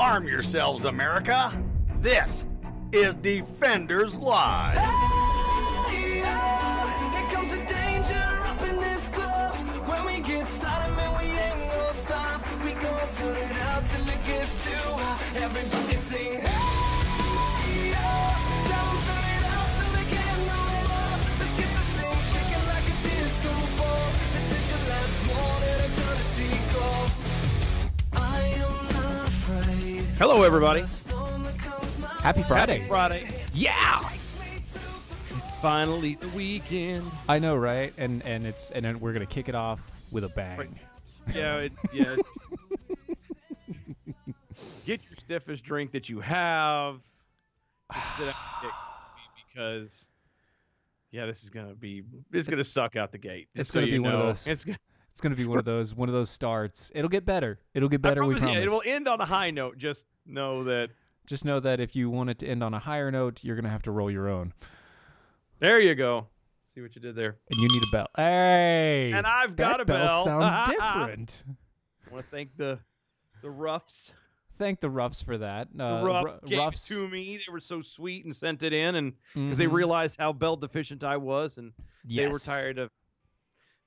Arm yourselves, America. This is Defenders Live. Hey, yeah, here comes the danger up in this club. When we get started, man, we ain't gonna stop. We gonna turn it out till it gets too hot. Everybody sing, hey, yeah. Tell 'em turn it out till they can't no more. Let's get this thing shaking like a disco ball. This is your last warning, a courtesy call. I am not afraid. Hello, everybody. Happy Friday. Happy Friday. Yeah. It's finally the weekend. I know, right? And then we're gonna kick it off with a bang. It's get your stiffest drink that you have. Just sit down because this is gonna suck out the gate. It's gonna be one of those. It's gonna be one of those starts. It'll get better. It'll get better. We promise. Yeah, it will end on a high note. Just know that if you want it to end on a higher note, you're gonna have to roll your own. There you go. See what you did there. And you need a bell. Hey. And I've got a bell. Sounds different. I want to thank the Ruffs. Thank the Ruffs for that. The Ruffs gave it to me. They were so sweet and sent it in, and because they realized how bell deficient I was, and they were tired of.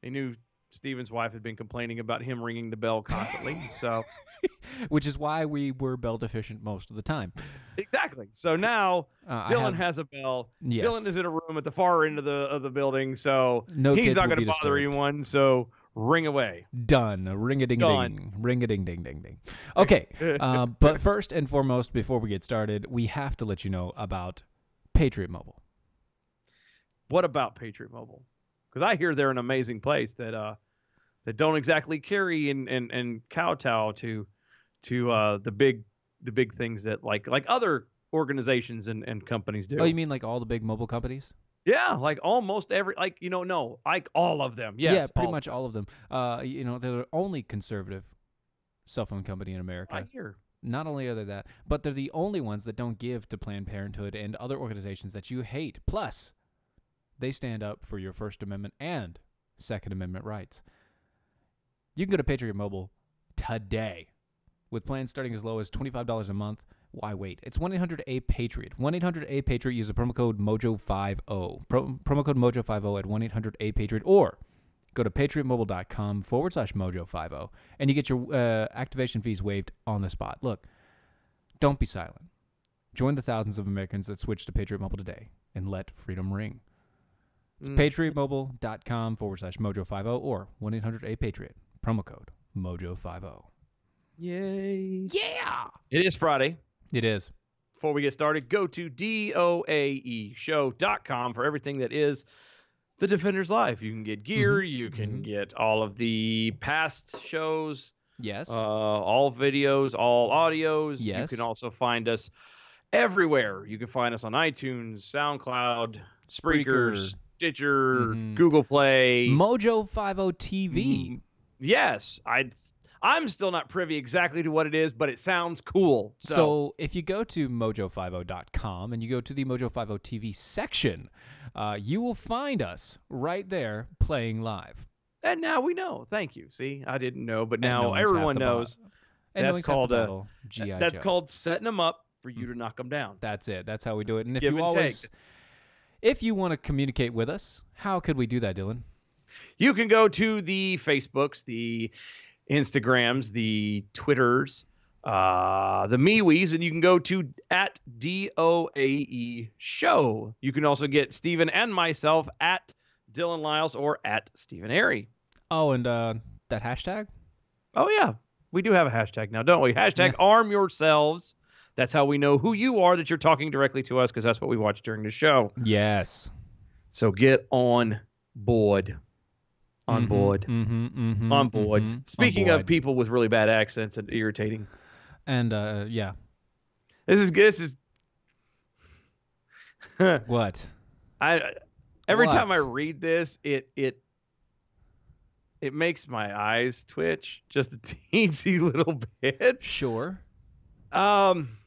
They knew Steven's wife had been complaining about him ringing the bell constantly, so. Which is why we were bell deficient most of the time. Exactly. So now Dylan has a bell. Yes. Dylan is in a room at the far end of the building, so no he's not going to bother disturbed. anyone. So ring away. Done. Ring a ding ding. Ring a ding ding ding ding. Okay. But first and foremost, before we get started, we have to let you know about Patriot Mobile. What about Patriot Mobile? Because I hear they're an amazing place that don't exactly carry and kowtow to the big things that like other organizations and companies do. Oh, you mean like all the big mobile companies? Yeah, like almost every like all of them. Yes, yeah, pretty much all of them. They're the only conservative cell phone company in America. I hear. Not only are they that, but they're the only ones that don't give to Planned Parenthood and other organizations that you hate. Plus, they stand up for your First Amendment and Second Amendment rights. You can go to Patriot Mobile today with plans starting as low as $25 a month. Why wait? It's 1-800-A-PATRIOT. 1-800-A-PATRIOT. Use the promo code MOJO50. Promo code MOJO50 at 1-800-A-PATRIOT. Or go to patriotmobile.com/MOJO50. And you get your activation fees waived on the spot. Look, don't be silent. Join the thousands of Americans that switch to Patriot Mobile today and let freedom ring. It's patriotmobile.com/MOJO50 or 1-800-A-PATRIOT. Promo code MOJO50. Yay. Yeah. It is Friday. It is. Before we get started, go to doaeshow.com for everything that is the Defenders Live. You can get gear. You can get all of the past shows. Yes. All videos, all audios. Yes. You can also find us everywhere. You can find us on iTunes, SoundCloud, Spreaker, Stitcher, Google Play. Mojo50 TV. Yes, I'm still not privy exactly to what it is, but it sounds cool. So if you go to mojo50.com and you go to the Mojo50 TV section, you will find us right there playing live. And now we know. Thank you. See, I didn't know, but now everyone knows. That's called that's called setting them up for you to knock them down. That's it. That's how we do it. And if you want to communicate with us, how could we do that, Dylan? You can go to the Facebooks, the Instagrams, the Twitters, the MeWes, and you can go to @DOAE Show. You can also get Steven and myself at Dylan Lyles or at Steven Airey. Oh, and that hashtag? Oh, yeah. We do have a hashtag now, don't we? Hashtag arm yourselves. That's how we know who you are, that you're talking directly to us, because that's what we watch during the show. Yes. So get on board. On board. On board. Speaking of people with really bad accents and irritating. And, yeah. This is What? Every time I read this, it makes my eyes twitch just a teensy little bit. Sure. From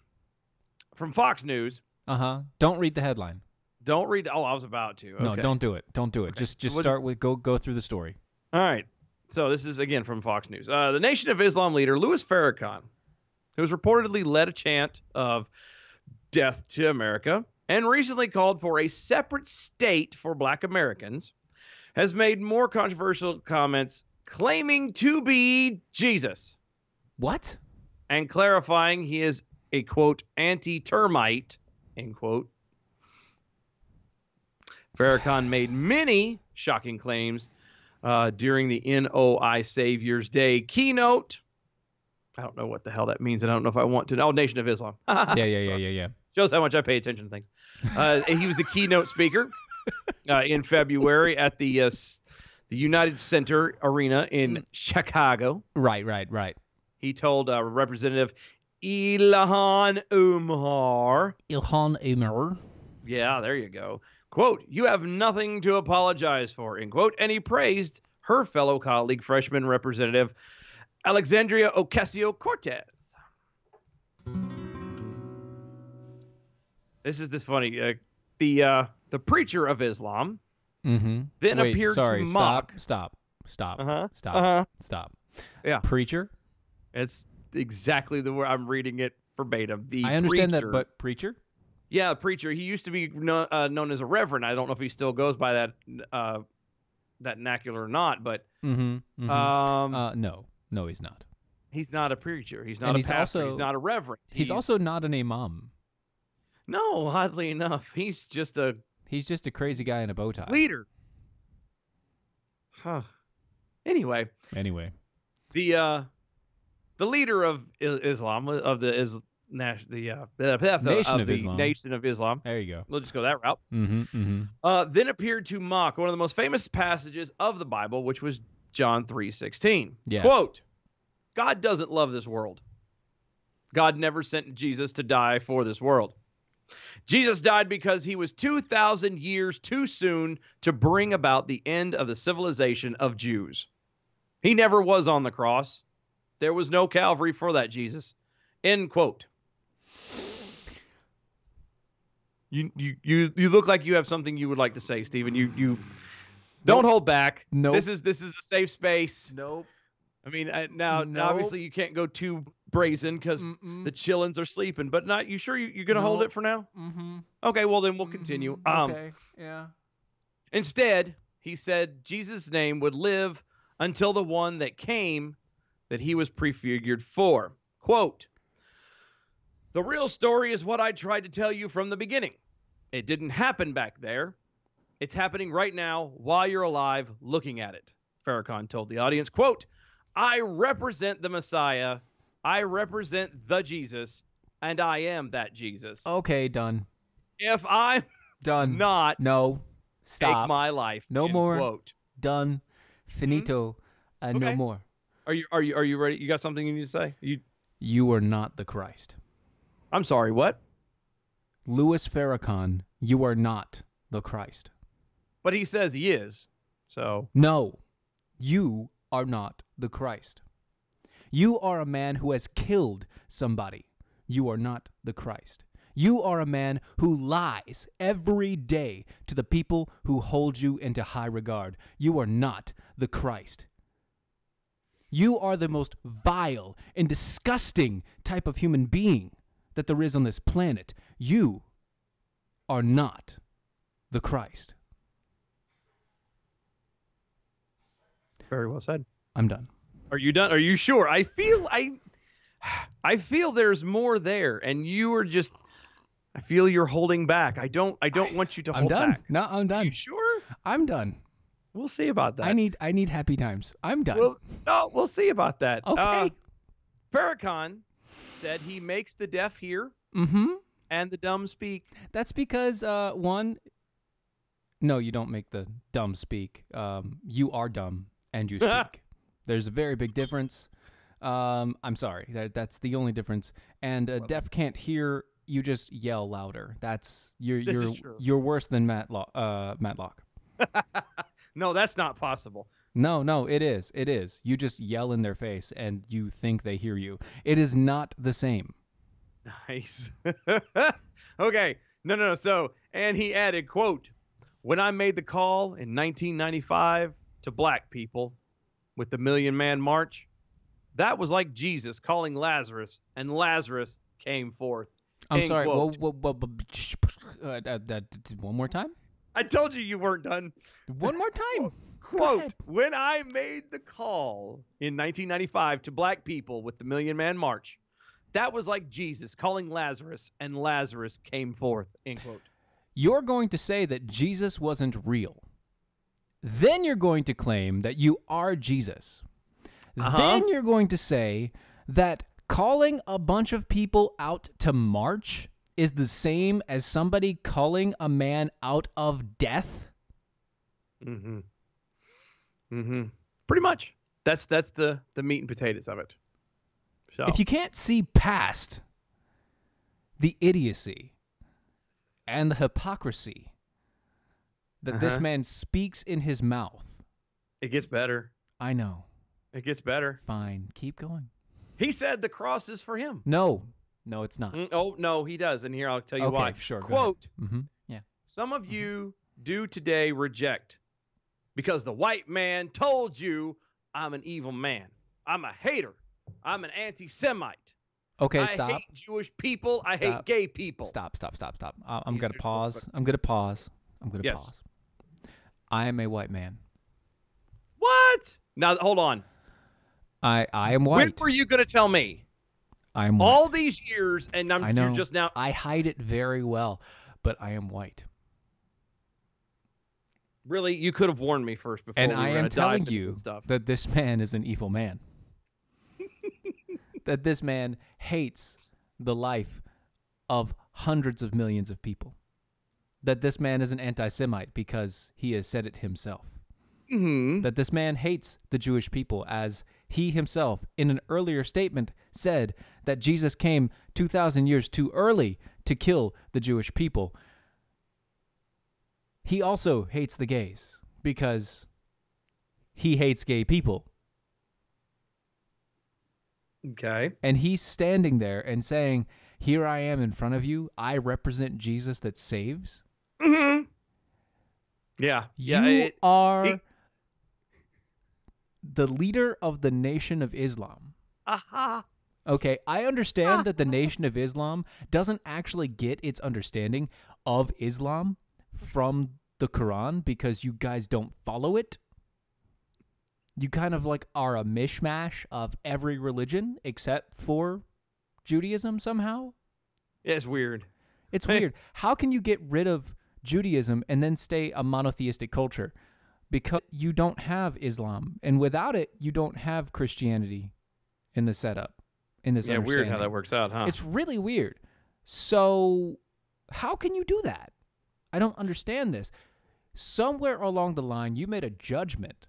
Fox News. Don't read the headline. Don't read. Oh, I was about to. Okay. No, don't do it. Don't do it. Okay. Just start with go through the story. All right. So this is again from Fox News. The Nation of Islam leader Louis Farrakhan who has reportedly led a chant of death to America and recently called for a separate state for Black Americans, has made more controversial comments claiming to be Jesus. What? And clarifying he is a, quote, anti-termite, end quote. Farrakhan made many shocking claims during the NOI Saviors Day keynote. I don't know what the hell that means, and I don't know if I want to know. Nation of Islam. Yeah. Shows how much I pay attention to things. He was the keynote speaker in February at the United Center Arena in Chicago. Right. He told Representative Ilhan Omar. Yeah, there you go. Quote, "You have nothing to apologize for," end quote. And he praised her fellow colleague, freshman Representative Alexandria Ocasio-Cortez. This is this funny. The preacher of Islam then appeared to mock. Stop. Yeah. Preacher? It's exactly the word. I'm reading it verbatim. I understand preacher, that, but preacher? Yeah, preacher. He used to be known as a reverend. I don't know if he still goes by that vernacular or not, but No, he's not. He's not a preacher. He's not a pastor. He's not a reverend. He's also not an imam. No, oddly enough, he's just a crazy guy in a bow tie. leader. Huh. Anyway, the leader of Islam, of the Nation of Islam. There you go. We'll just go that route. Then appeared to mock one of the most famous passages of the Bible, which was John 3:16. Yes. Quote, "God doesn't love this world. God never sent Jesus to die for this world. Jesus died because he was 2,000 years too soon to bring about the end of the civilization of Jews. He never was on the cross. There was no Calvary for that Jesus." End quote. You look like you have something you would like to say, Stephen. You don't hold back. Nope. This is a safe space. Nope. I mean, now obviously you can't go too brazen because the chillins are sleeping. But not you sure you're gonna hold it for now? Okay, well then we'll continue. Okay. Yeah. Instead, he said Jesus' name would live until the one that came that he was prefigured for. Quote, "The real story is what I tried to tell you from the beginning. It didn't happen back there. It's happening right now while you're alive looking at it," Farrakhan told the audience. Quote, "I represent the Messiah. I represent the Jesus, and I am that Jesus. Okay, done. If I'm Done. not, No. Stop. take my life." No end more. Quote. Done. Finito. No Okay. more. Are you ready? You got something you need to say? You are not the Christ. I'm sorry. What? Louis Farrakhan, you are not the Christ. But he says he is. So No, you are not the Christ. You are a man who has killed somebody. You are not the Christ. You are a man who lies every day to the people who hold you into high regard. You are not the Christ. You are the most vile and disgusting type of human being that there is on this planet. You are not the Christ. very well said. I'm done. Are you done? Are you sure? I feel there's more there, and you are just. I feel you're holding back. I don't want you to hold done. back. No, I'm done. You sure? I'm done. We'll see about that. I need happy times. I'm done. We'll see about that. Okay. Farrakhan said he makes the deaf hear and the dumb speak. That's because one. No, you don't make the dumb speak. You are dumb and you speak. There's a very big difference. I'm sorry. That's the only difference. And deaf can't hear. You just yell louder. That's you're worse than Matlock. No, that's not possible. No, it is. It is. You just yell in their face and you think they hear you. It is not the same. Nice. Okay. No. So, and he added, quote, "When I made the call in 1995 to black people with the Million Man March, That was like Jesus calling Lazarus, and Lazarus came forth. I'm End sorry. quote. One more time. I told you you weren't done. One more time. Go Quote, ahead. when I made the call in 1995 to black people with the Million Man March, that was like Jesus calling Lazarus, and Lazarus came forth. End quote. You're going to say that Jesus wasn't real. Then you're going to claim that you are Jesus. Then you're going to say that calling a bunch of people out to march is the same as somebody calling a man out of death? Mm-hmm. Mm-hmm. Pretty much. That's the meat and potatoes of it. So If you can't see past the idiocy and the hypocrisy that this man speaks in his mouth, it gets better. I know. It gets better. Fine. Keep going. He said the cross is for him. No, it's not. Oh, no, he does. And here I'll tell you Okay, why. sure, go Quote, Yeah. some of you do today reject because the white man told you I'm an evil man. I'm a hater. I'm an anti-Semite. Okay, I stop. hate Jewish people. I hate Stop. gay people. Stop. I'm These going to are pause. both- I'm going to pause. Yes. Pause. I am a white man. What? Now, hold on. I am When white. were you going to tell me? I am white. All these years, and I know. you're just now. I hide it very well, but I am white. Really, you could have warned me first before And we I were am gonna dive telling into you this stuff. that this man is an evil man. That this man hates the life of hundreds of millions of people. That this man is an anti-Semite because he has said it himself. Mm-hmm. That this man hates the Jewish people, as he himself, in an earlier statement, said that Jesus came 2,000 years too early to kill the Jewish people. He also hates the gays because he hates gay people. Okay. And he's standing there and saying, here I am in front of you. I represent Jesus that saves. Mm-hmm. Yeah. Yeah. You are the leader of the Nation of Islam. Aha. Okay, I understand that the Nation of Islam doesn't actually get its understanding of Islam from the Quran because you guys don't follow it. You kind of like are a mishmash of every religion except for Judaism somehow. Yeah, it's weird. It's weird. How can you get rid of Judaism and then stay a monotheistic culture? Because you don't have Islam, and without it, you don't have Christianity in the setup. In this, Yeah, weird how understanding. that works out, huh? It's really weird. So, how can you do that? I don't understand this. Somewhere along the line, you made a judgment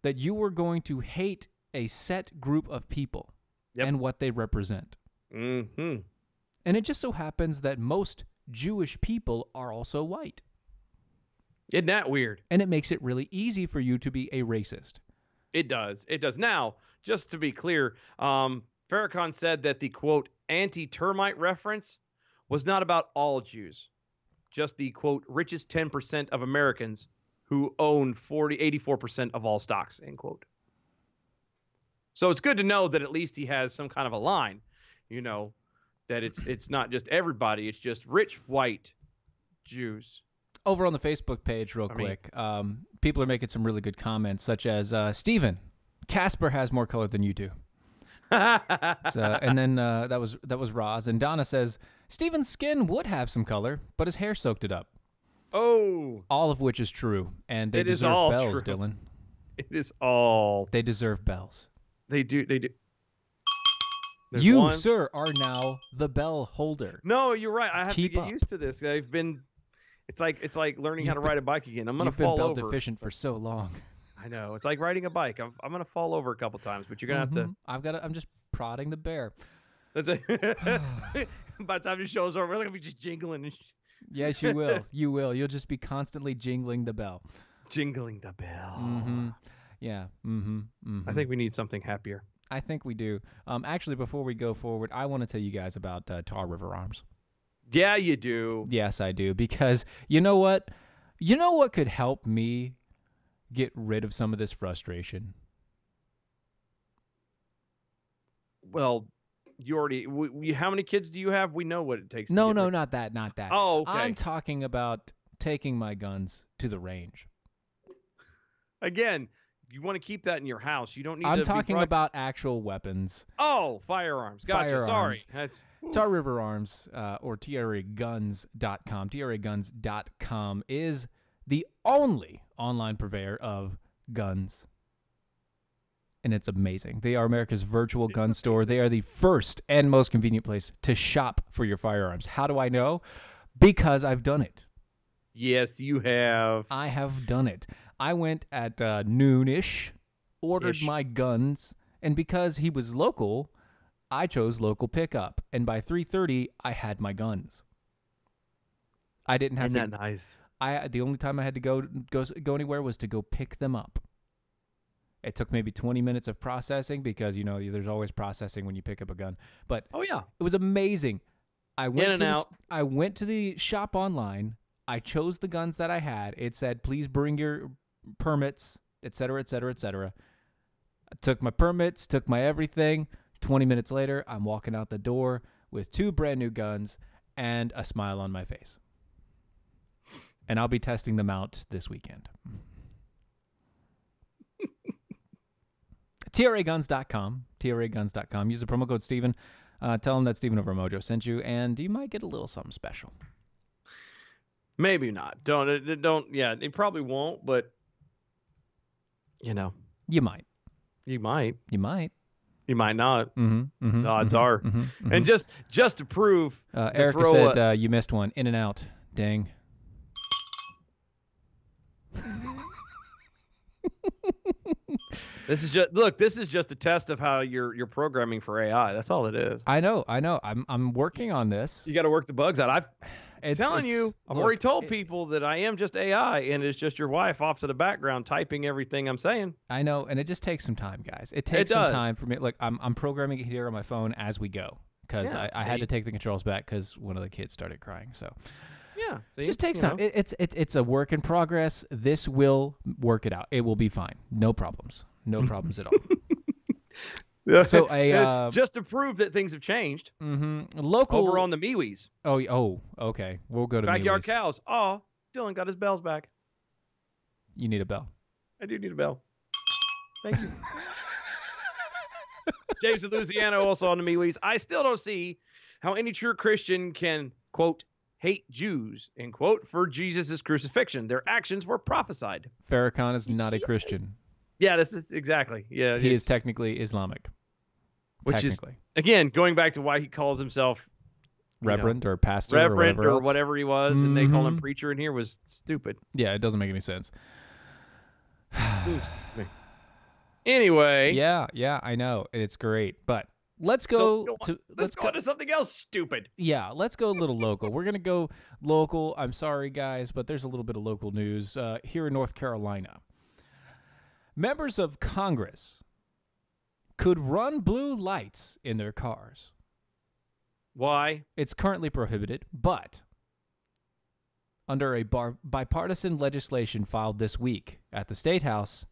that you were going to hate a set group of people and what they represent. Mm-hmm. And it just so happens that most Jewish people are also white. Isn't that weird? And it makes it really easy for you to be a racist. It does. It does. Now, just to be clear, Farrakhan said that the, quote, anti-termite reference was not about all Jews, just the, quote, richest 10% of Americans who own 84% of all stocks, end quote. So it's good to know that at least he has some kind of a line, you know, that it's not just everybody, it's just rich white Jews. Over on the Facebook page, real quick, people are making some really good comments, such as Steven, Casper has more color than you do. And then that was Roz, and Donna says Steven's skin would have some color, but his hair soaked it up. Oh, All of which is true, and they It is deserve all bells, true. Dylan. it is all They deserve bells. they do. There's You, one. sir, are now the bell holder. No, you're right. I have Keep to get up. used to this. I've been. It's like learning how to ride a bike again. I'm gonna You've been fall bell over. deficient for so long. I know. It's like riding a bike. I'm gonna fall over a couple times, but you're gonna have to. I'm just prodding the bear. That's it. By the time the show's over, we're gonna be just jingling and Yes, you will. You will. You'll just be constantly jingling the bell. jingling the bell. Mm-hmm. Yeah. Mm-hmm. Mm-hmm. I think we need something happier. I think we do. Actually, before we go forward, I want to tell you guys about Tar River Arms. Yeah, you do. Yes, I do. Because you know what? You know what could help me get rid of some of this frustration? Well, you already. How many kids do you have? We know what it takes. No, to get rid- not that, not that. Oh, okay. I'm talking about taking my guns to the range. Again, you want to keep that in your house. You don't need. I'm to talking be about actual weapons. Oh, firearms. Gotcha. Firearms. Sorry. That's Tar River Arms or traguns.com. traguns.com is the only online purveyor of guns. And it's amazing. They are America's virtual gun store. They are the first and most convenient place to shop for your firearms. How do I know? Because I've done it. Yes, you have. I have done it. I went at noonish, ordered my guns, and because he was local, I chose local pickup. And by 3:30, I had my guns. I didn't have Isn't that nice? The only time I had to go anywhere was to go pick them up. It took maybe 20 minutes of processing because, you know, there's always processing when you pick up a gun. But Oh yeah. it was amazing. I went I went to the shop online. I chose the guns that I had. It said, please bring your permits, et cetera, et cetera, et cetera. I took my permits, took my everything. 20 minutes later, I'm walking out the door with 2 brand new guns and a smile on my face. And I'll be testing them out this weekend. traguns.com. traguns.com. Use the promo code Steven. Tell them that Steven over Mojo sent you, and you might get a little something special. Maybe not. Don't. Yeah, it probably won't. But you know, You might. you might. You might. You might not. Mm-hmm, The odds are. And just to prove, Erica throw said you missed one. In and out. Dang. this is just a test of how you're programming for AI. That's all it is. I know. I'm working on this. You got to work the bugs out. I've telling you, I've look, already told people that I am just AI, and it's just your wife off to the background typing everything I'm saying. I know, and it just takes some time, guys. It takes some time for me. Look, I'm programming it here on my phone as we go because I had to take the controls back because one of the kids started crying. So yeah, it just takes time. It's a work in progress. This will work it out. It will be fine. No problems. No problems at all. So just to prove that things have changed. Local over on the MeWe's. Oh, okay. We'll go to Backyard MeWe's. Cows. Oh, Dylan got his bells back. You need a bell. I do need a bell. Thank you. James in Louisiana also on the MeWe's. I still don't see how any true Christian can, quote, hate Jews, end quote, for Jesus' crucifixion. Their actions were prophesied. Farrakhan is not a Christian. Yeah, this is exactly. Yeah, he is technically Islamic. Which is, again, going back to why he calls himself Reverend or pastor Reverend or whatever he was, and they call him preacher in here was stupid. Yeah, it doesn't make any sense. Anyway. Yeah, I know. It's great. But let's go let's go to something else stupid. Yeah, let's go a little local. We're going to go local. I'm sorry, guys, but there's a little bit of local news here in North Carolina. Members of Congress could run blue lights in their cars. Why? It's currently prohibited, but under a bipartisan legislation filed this week at the State House,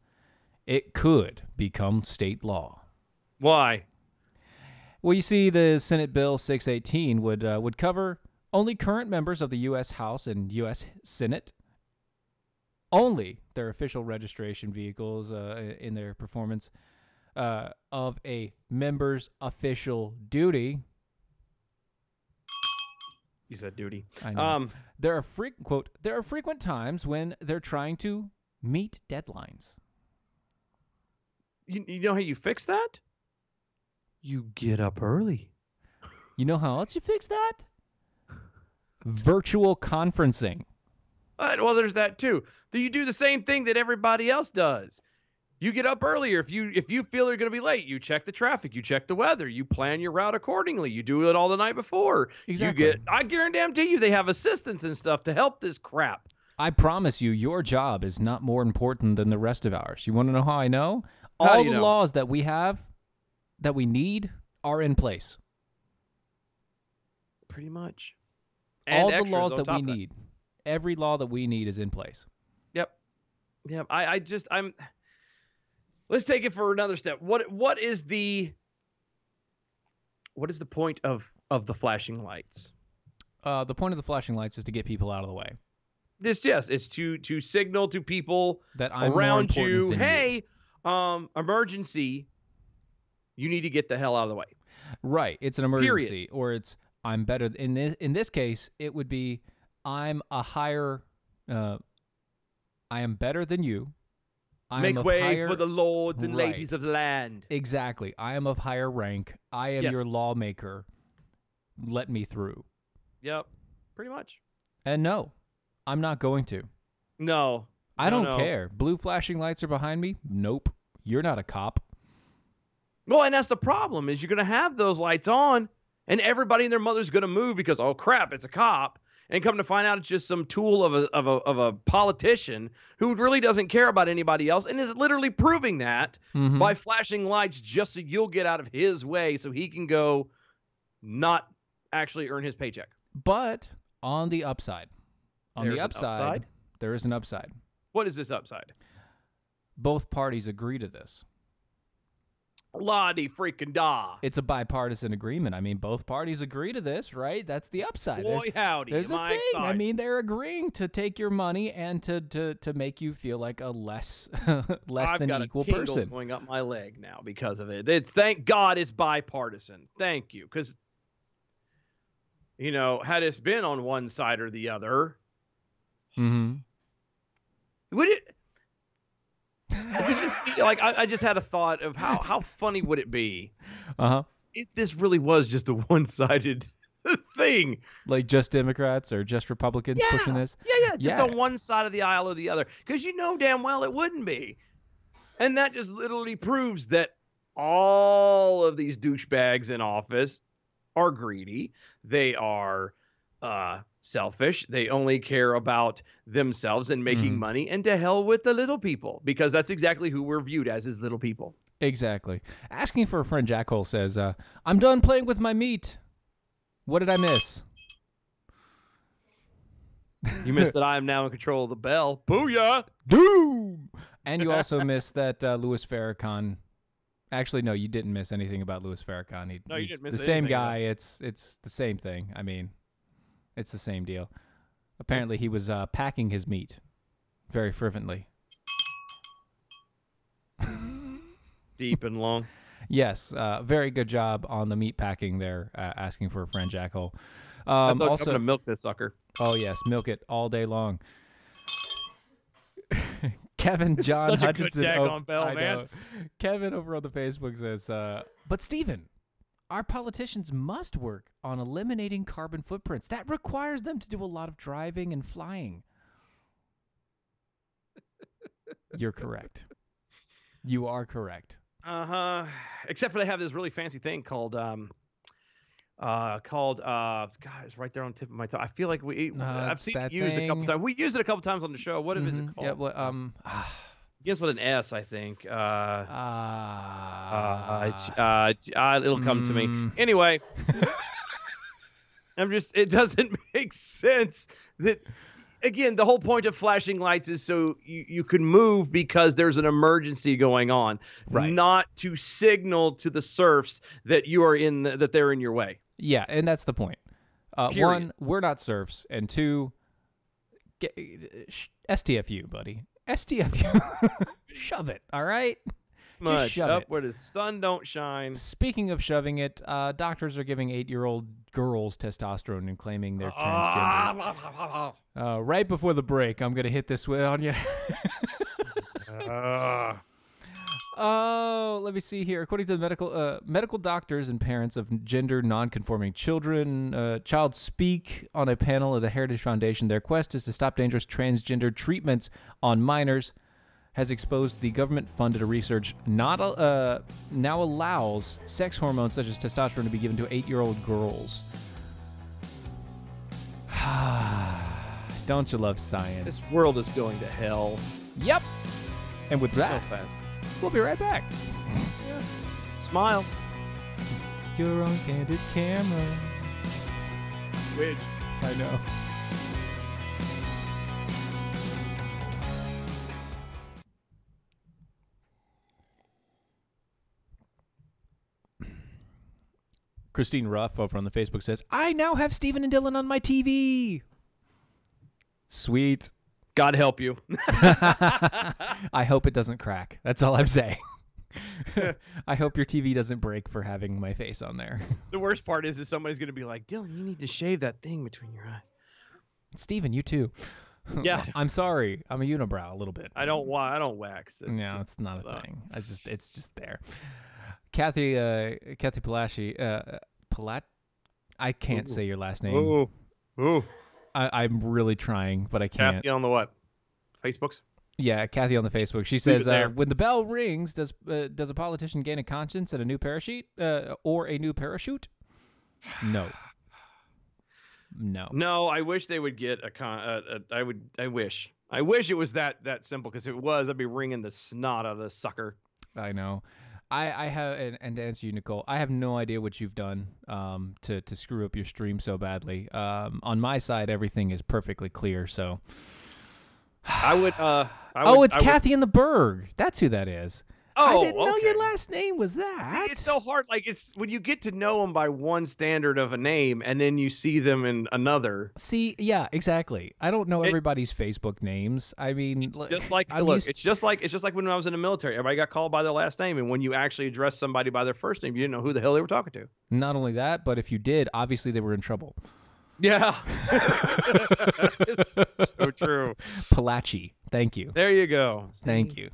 it could become state law. Why? Well, you see, the Senate Bill 618 would cover only current members of the U.S. House and U.S. Senate, only their official registration vehicles in their performance of a member's official duty. You said duty. I know. There are frequent times when they're trying to meet deadlines. You know how you fix that? You get up early. You know how else you fix that? Virtual conferencing. Well, there's that too. You do the same thing that everybody else does. You get up earlier. If you feel you're going to be late, you check the traffic, you check the weather, you plan your route accordingly. You do it all the night before. Exactly. I guarantee you they have assistants and stuff to help this crap. I promise you, your job is not more important than the rest of ours. You want to know how I know? All the laws that we have, that we need, are in place. Pretty much. All the laws that we need. Every law that we need is in place. Yep. I'm let's take it for another step. What is the what is the point of the flashing lights? The point of the flashing lights is to get people out of the way. It's to signal to people That I'm more around important you, than hey, emergency, you need to get the hell out of the way. Right. It's an emergency, or it's I'm better. In this case, it would be I am better than you. Make way for the lords and ladies of the land. Exactly. I am of higher rank. I am your lawmaker. Let me through. Yep. Pretty much. And no, I'm not going to. No. I don't care. Blue flashing lights are behind me? Nope. You're not a cop. Well, and that's the problem, is you're going to have those lights on, and everybody and their mother's going to move because, oh, crap, it's a cop. And come to find out it's just some tool of a politician who really doesn't care about anybody else and is literally proving that by flashing lights just so you'll get out of his way so he can go not actually earn his paycheck. But on the upside, there is an upside. What is this upside? Both parties agree to this. La-di freaking da. It's a bipartisan agreement. I mean, both parties agree to this, right? That's the upside. Boy, howdy. There's a thing. I mean, they're agreeing to take your money and to make you feel like a less than equal person. I've got a going up my leg now because of it. Thank God it's bipartisan. Thank you. Because, had it been on one side or the other, would it... Does it just be, like, I just had a thought of how funny would it be if this really was just a one-sided thing, like just Democrats or just Republicans pushing this. Just on one side of the aisle or the other, because damn well it wouldn't be, and that just literally proves that all of these douchebags in office are greedy. They are selfish. They only care about themselves and making money, and to hell with the little people, because that's exactly who we're viewed as little people. Exactly. Asking for a friend Jackhole says, I'm done playing with my meat. What did I miss? You missed that I am now in control of the bell. Booyah! Doom! And you also missed that Louis Farrakhan. Actually, no, you didn't miss anything about Louis Farrakhan. You didn't miss the same guy. It's the same thing. I mean, it's the same deal. Apparently, he was packing his meat very fervently. Deep and long. Yes, very good job on the meat packing there, asking for a friend Jackhole. I'm also, going to milk this sucker. Oh, yes, milk it all day long. Kevin John Such Hutchinson. A good daggone bell, man. Know. Kevin over on the Facebook says, but Steven, our politicians must work on eliminating carbon footprints. That requires them to do a lot of driving and flying. You're correct. You are correct. Except for they have this really fancy thing called God, it's right there on the tip of my tongue. I feel like I've seen it used a couple times. We used it a couple times on the show. What is it called? Yeah, well, begins with an S, I think. It'll come to me. Anyway, it doesn't make sense that, again, the whole point of flashing lights is so you can move because there's an emergency going on, right? Not to signal to the serfs that that they're in your way. Yeah, and that's the point. One, we're not serfs, and two, STFU, buddy. STFU. Shove it, all right? Just shove up it. Where the sun don't shine. Speaking of shoving it, doctors are giving 8-year-old girls testosterone and claiming they're transgender. Right before the break, I'm going to hit this way on you. Oh, let me see here. According to the medical doctors and parents of gender non-conforming children, Child Speak on a panel of the Heritage Foundation, their quest is to stop dangerous transgender treatments on minors, has exposed the government-funded research now allows sex hormones such as testosterone to be given to 8-year-old girls. Don't you love science? This world is going to hell. Yep. And with that, so fast. We'll be right back. Yeah. Smile. You're on candid camera. Which I know. Christine Ruff over on the Facebook says, I now have Steven and Dylan on my TV. Sweet. God help you. I hope it doesn't crack. That's all I'm saying. I hope your TV doesn't break for having my face on there. The worst part is somebody's going to be like, Dylan, you need to shave that thing between your eyes. Steven, you too. Yeah. I'm sorry. I'm a unibrow a little bit. I don't wax. No, it's not a thing. It's just there. Kathy Palashi, I can't say your last name. Ooh. I'm really trying, but I can't. Kathy on the what? Facebooks? Yeah, Kathy on the Facebook. She says, when the bell rings, does a politician gain a conscience and a new parachute or a new parachute? No. No. No, I wish they would get I wish it was that simple, because if it was, I'd be wringing the snot out of the sucker. I know. I have, and to answer you, Nicole, I have no idea what you've done to screw up your stream so badly. On my side, everything is perfectly clear. So, it's Kathy in the Berg. That's who that is. Oh, I didn't know your last name was that. See, it's so hard. Like, it's when you get to know them by one standard of a name, and then you see them in another. See, yeah, exactly. I don't know everybody's Facebook names. I mean, it's just like it's just like when I was in the military. Everybody got called by their last name, and when you actually address somebody by their first name, you didn't know who the hell they were talking to. Not only that, but if you did, obviously they were in trouble. Yeah, it's so true. Palachi, thank you. There you go. Thank you.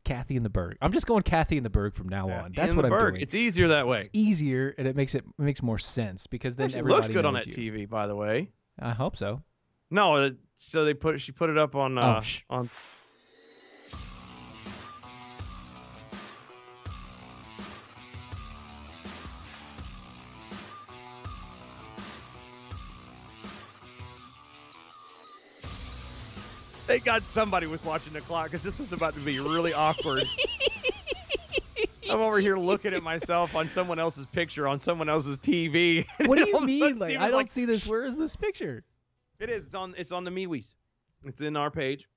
Kathy in the Berg. I'm just going Kathy in the Berg from now on. That's what I'm doing. It's easier that way. It's easier, and it makes more sense, because then everybody looks good on knows that you. TV, by the way. I hope so. No, so she put it up on on. Thank God somebody was watching the clock, because this was about to be really awkward. I'm over here looking at myself on someone else's picture on someone else's TV. What do you mean? Like, I don't see this. Where is this picture? It is. It's on the MeWe's. It's in our page.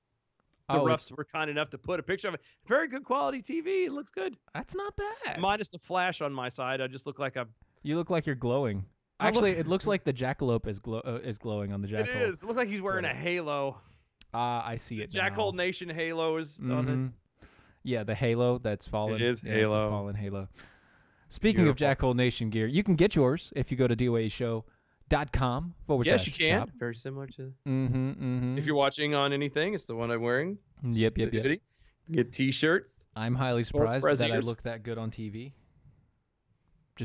The Ruffs were kind enough to put a picture of it. Very good quality TV. It looks good. That's not bad. Minus the flash on my side. I just look like You look like you're glowing. Actually, it looks like the jackalope is glowing on the jackal. It is. It looks like he's wearing a halo. I see it now. Jackhole Nation halo is on it. Yeah, the halo that's fallen. It is yeah, halo. It's a fallen halo. Speaking of Jackhole Nation gear, you can get yours if you go to doashow.com. Yes, you can. Shop. Very similar to. If you're watching on anything, it's the one I'm wearing. Yep. Get T-shirts. I'm highly surprised that I look that good on TV.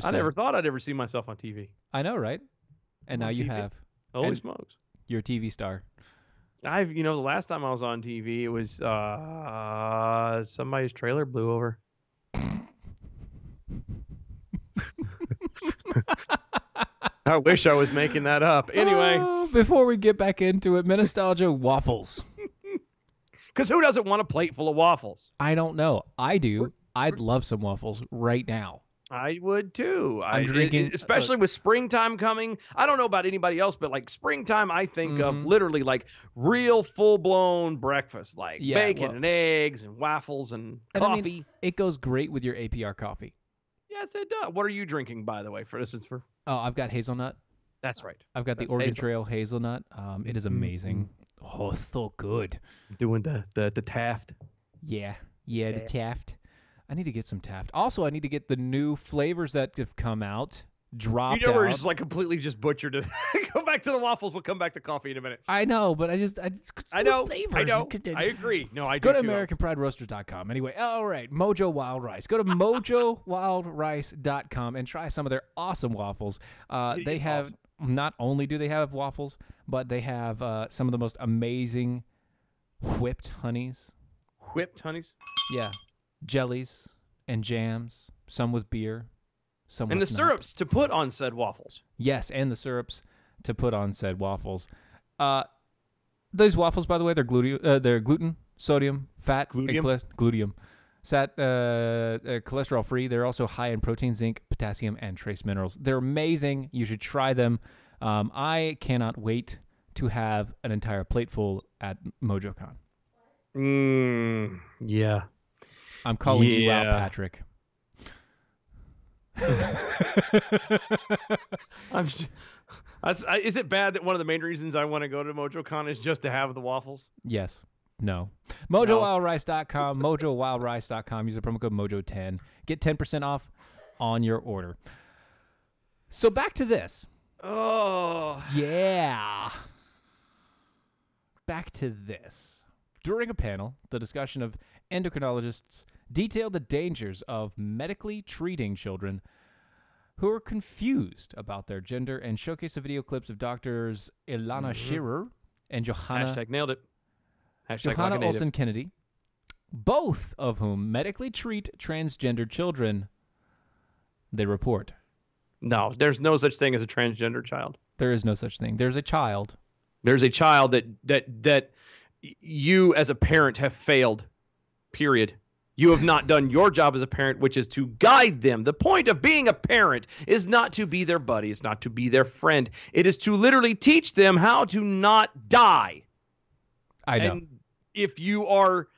I never thought I'd ever see myself on TV. I know, right? And now you TV. have. Holy smokes! You're a TV star. The last time I was on TV, it was somebody's trailer blew over. I wish I was making that up. Anyway. Before we get back into it, Nostalgia waffles. Because who doesn't want a plate full of waffles? I don't know. I do. I'd love some waffles right now. I would too. I'm drinking, especially with springtime coming. I don't know about anybody else, but like springtime, I think of literally like real full-blown breakfast, like bacon and eggs and waffles and coffee. I mean, it goes great with your APR coffee. Yes, it does. What are you drinking, by the way? For instance, Oh, I've got hazelnut. That's right. I've got the Oregon Trail hazelnut. It is amazing. Oh, it's so good. Doing the Taft. Yeah, the Taft. I need to get some Taft. Also, I need to get the new flavors that have come out. Dropped out. We're just like completely just butchered it. Go back to the waffles. We'll come back to coffee in a minute. I know, but I know. Flavors. I know. I agree. No, I do. Go to AmericanPrideRoasters.com. Anyway, all right. Mojo Wild Rice. Go to MojoWildRice.com and try some of their awesome waffles. They have not only do they have waffles, but they have some of the most amazing whipped honeys. Whipped honeys? Yeah. Jellies and jams, some with beer, some with the syrups to put on said waffles. Yes, and the syrups to put on said waffles. Those waffles, by the way, they're gluten, sodium, fat, gluteum, cholesterol free. They're also high in protein, zinc, potassium, and trace minerals. They're amazing. You should try them. I cannot wait to have an entire plate full at MojoCon. Yeah. I'm calling you out, Patrick. I'm. Is it bad that one of the main reasons I want to go to MojoCon is just to have the waffles? Yes. No. MojoWildRice.com. MojoWildRice.com. Use the promo code Mojo10. Get 10% off on your order. So back to this. Oh. Yeah. Back to this. During a panel, the discussion of endocrinologists detailed the dangers of medically treating children who are confused about their gender and showcased the video clips of doctors Ilana Shearer and Johanna Nailed it. Johanna Olsen Kennedy, both of whom medically treat transgender children, they report. No, there's no such thing as a transgender child. There is no such thing. There's a child. There's a child that you as a parent have failed, period. You have not done your job as a parent, which is to guide them. The point of being a parent is not to be their buddy. It's not to be their friend. It is to literally teach them how to not die. I know. And if you are...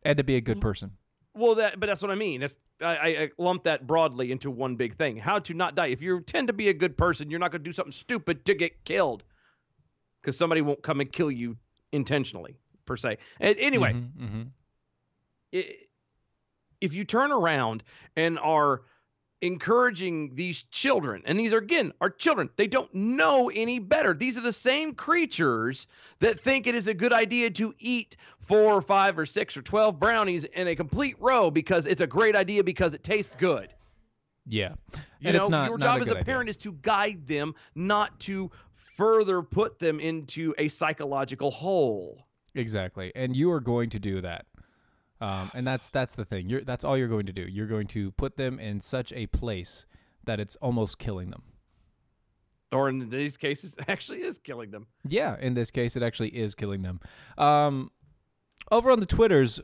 And to be a good person. Well, but that's what I mean. I lump that broadly into one big thing. How to not die. If you tend to be a good person, you're not going to do something stupid to get killed. Because somebody won't come and kill you intentionally, per se. And anyway, if you turn around and are encouraging these children, and these are, again, are children. They don't know any better. These are the same creatures that think it is a good idea to eat 4 or 5 or 6 or 12 brownies in a complete row because it's a great idea because it tastes good. Yeah. You know, your job as a parent is to guide them, not to further put them into a psychological hole. Exactly. And you are going to do that. And that's the thing. That's all you're going to do. You're going to put them in such a place that it's almost killing them. Or in these cases, it actually is killing them. Yeah, in this case, it actually is killing them. Over on the Twitters,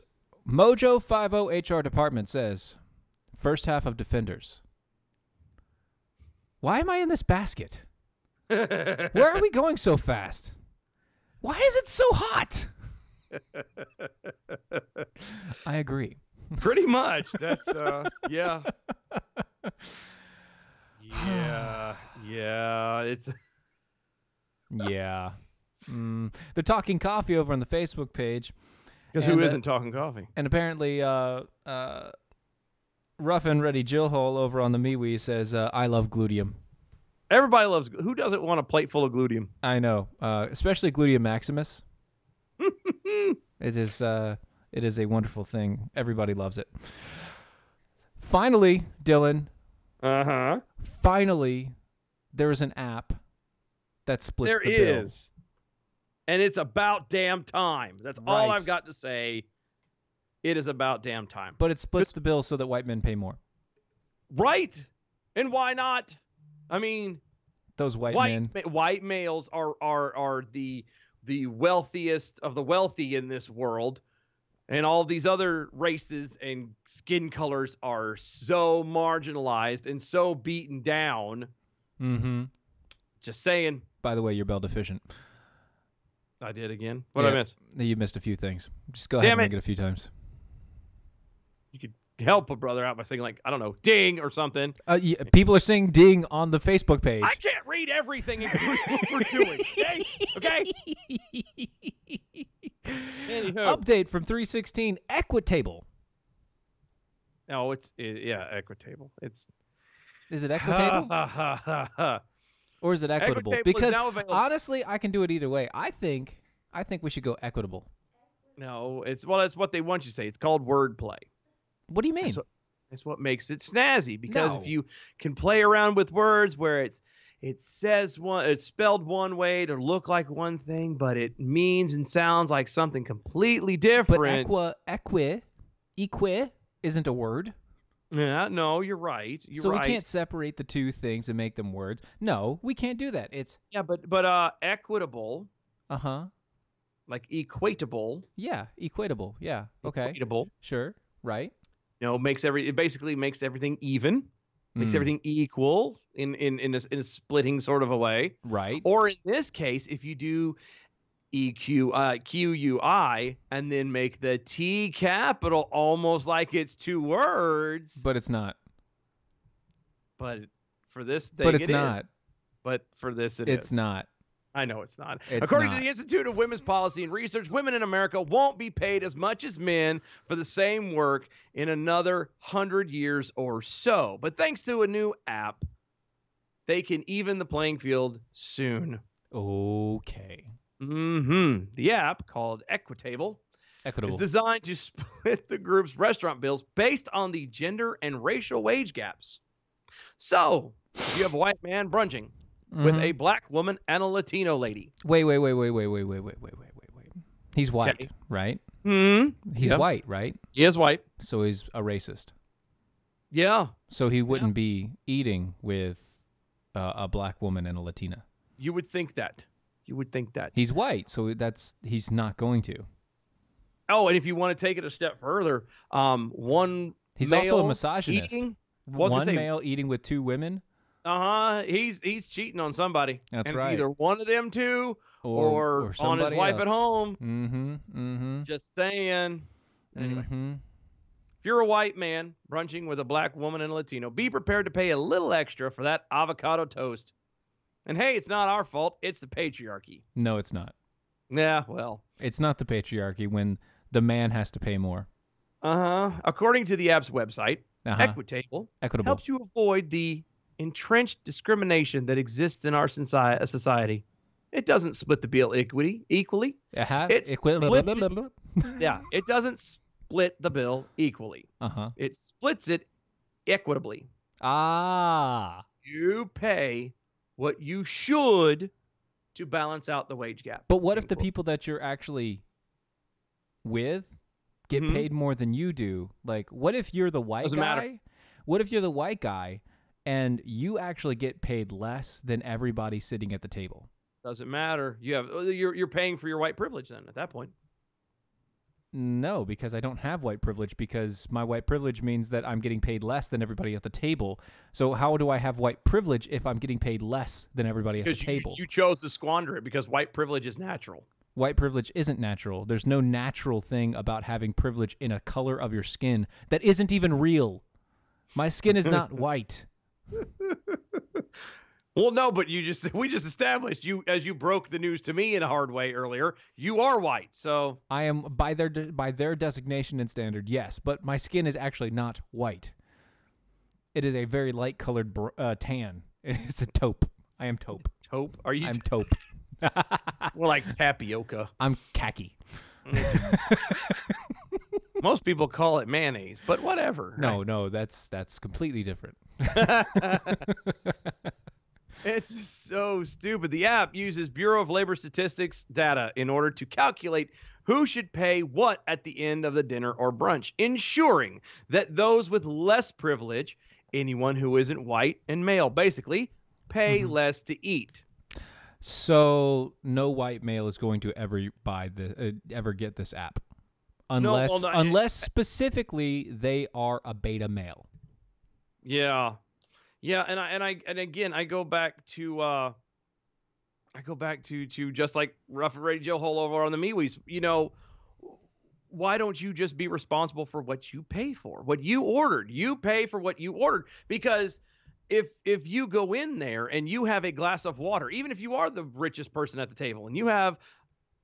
Mojo50HR Department says, first half of Defenders. Why am I in this basket? Where are we going so fast? Why is it so hot? I agree. Pretty much. That's yeah. Yeah, it's yeah. They're talking coffee over on the Facebook page. Because who isn't talking coffee? And apparently Rough and Ready Jill Hole over on the MeWe says, I love gluteum. Everybody loves. Who doesn't want a plate full of gluteum? I know, especially gluteum maximus. It is a wonderful thing. Everybody loves it. Finally, Dylan. Finally, there is an app that splits the bill. There is. And it's about damn time. That's all I've got to say. It is about damn time. But it splits the bill so that white men pay more. Right. And why not? I mean, those white males are the wealthiest of the wealthy in this world, and all these other races and skin colors are so marginalized and so beaten down. Just saying. By the way, you're Bell deficient. I did again. What did I miss? You missed a few things. Just go ahead and make it a few times. You could help a brother out by saying, like, I don't know, ding or something. Yeah, people are saying ding on the Facebook page. I can't read everything including what we're doing. Okay? Anywho. Update from 316, Equitable. No, yeah, Equitable. Is it Equitable? Or is it Equitable? Because honestly, I can do it either way. I think we should go Equitable. No, it's what they want you to say. It's called wordplay. What do you mean? That's what makes it snazzy. Because if you can play around with words where it's spelled one way to look like one thing, but it means and sounds like something completely different. But equi isn't a word. Yeah, no, you're right. So we can't separate the two things and make them words. No, we can't do that. But equitable. Like equatable. Yeah, equatable. Yeah. Okay. Equatable. Sure. Right. It basically makes everything even, makes everything equal in a splitting sort of a way. Right. Or in this case, if you do QUI and then make the T capital almost like it's two words. But it's not. but for this thing, But it's it not. is. But for this, It's not. I know it's not. It's According not. to the Institute of Women's Policy and Research, women in America won't be paid as much as men for the same work in another 100 years or so. But thanks to a new app, they can even the playing field soon. Okay. The app, called Equitable, Equitable. is designed to split the group's restaurant bills based on the gender and racial wage gaps. So, if you have a white man brunching with a black woman and a Latino lady. Wait. He's white, Okay. right? Mm-hmm. He's white, right? He is white. So he's a racist. Yeah. So he wouldn't be eating with a black woman and a Latina. You would think that. He's white, so he's not going to. Oh, and if you want to take it a step further, He's male also a misogynist. Eating, One male eating with two women. He's cheating on somebody. That's and right. It's either one of them two or on his somebody wife else. at home. Mm-hmm. Just saying. Anyway, Mm-hmm. if you're a white man brunching with a black woman and a Latino, be prepared to pay a little extra for that avocado toast. And hey, it's not our fault. It's the patriarchy. No, it's not. Yeah, well. It's not the patriarchy when the man has to pay more. According to the app's website, Equitable helps you avoid the entrenched discrimination that exists in our society. It doesn't split the bill equally. It doesn't split the bill equally. It splits it equitably. You pay what you should to balance out the wage gap. But what if the people that you're actually with get paid more than you do? Like, what if you're the white Doesn't guy? matter. What if you're the white guy and you actually get paid less than everybody sitting at the table? Doesn't matter. You're paying for your white privilege then at that point. No, because I don't have white privilege, because my white privilege means that I'm getting paid less than everybody at the table. So how do I have white privilege if I'm getting paid less than everybody at the table? You chose to squander it because white privilege is natural. White privilege isn't natural. There's no natural thing about having privilege in a color of your skin that isn't even real. My skin is not white. Well, no, but we just established as you broke the news to me in a hard way earlier, you are white. So I am by their designation and standard, yes, but my skin is actually not white. It is a very light colored tan. It's a taupe. I am taupe. Taupe? Are you? I'm taupe. More like tapioca. I'm khaki. Most people call it mayonnaise, but whatever. No, that's completely different. It's just so stupid. The app uses Bureau of Labor Statistics data in order to calculate who should pay what at the end of the dinner or brunch, ensuring that those with less privilege, anyone who isn't white and male, basically, pay less to eat. So no white male is going to ever ever get this app, unless specifically they are a beta male. Yeah, and again I go back to just like Rough and Ready Joe Hole over on the MeWe's. You know, why don't you just be responsible for what you pay for, what you ordered? You pay for what you ordered, because if you go in there and you have a glass of water, even if you are the richest person at the table and you have,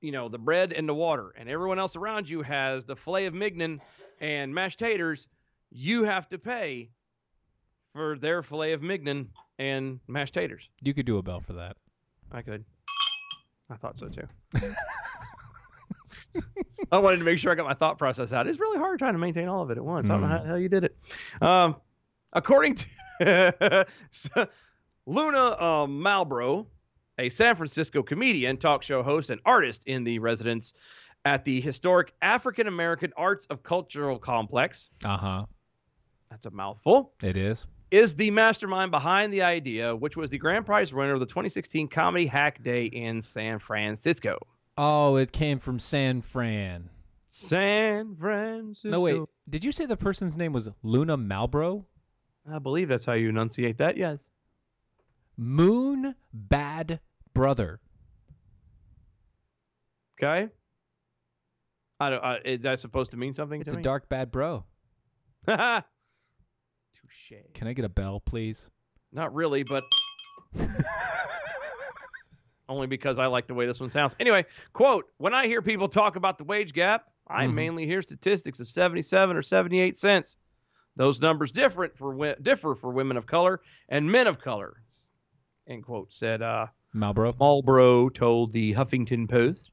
the bread and the water, and everyone else around you has the filet of mignon and mashed taters, you have to pay for their filet of mignon and mashed taters. You could do a bell for that. I could. I thought so too. I wanted to make sure I got my thought process out. It's really hard trying to maintain all of it at once. I don't know how the hell you did it. According to Luna Malbrough, a San Francisco comedian, talk show host, and artist in the residence at the historic African American Arts of Cultural Complex. That's a mouthful. It is the mastermind behind the idea, which was the grand prize winner of the 2016 Comedy Hack Day in San Francisco. Oh, it came from San Fran. San Francisco. No, wait. Did you say the person's name was Luna Malbrough? I believe that's how you enunciate that, yes. Moon Bad Brother. Okay. Is that supposed to mean something It's to a me? dark bad bro. Touche. Can I get a bell, please? Not really, but only because I like the way this one sounds. Anyway, quote, when I hear people talk about the wage gap, I mainly hear statistics of 77 or 78 cents. Those numbers differ for women of color and men of color, end quote, said Marlboro told the Huffington Post.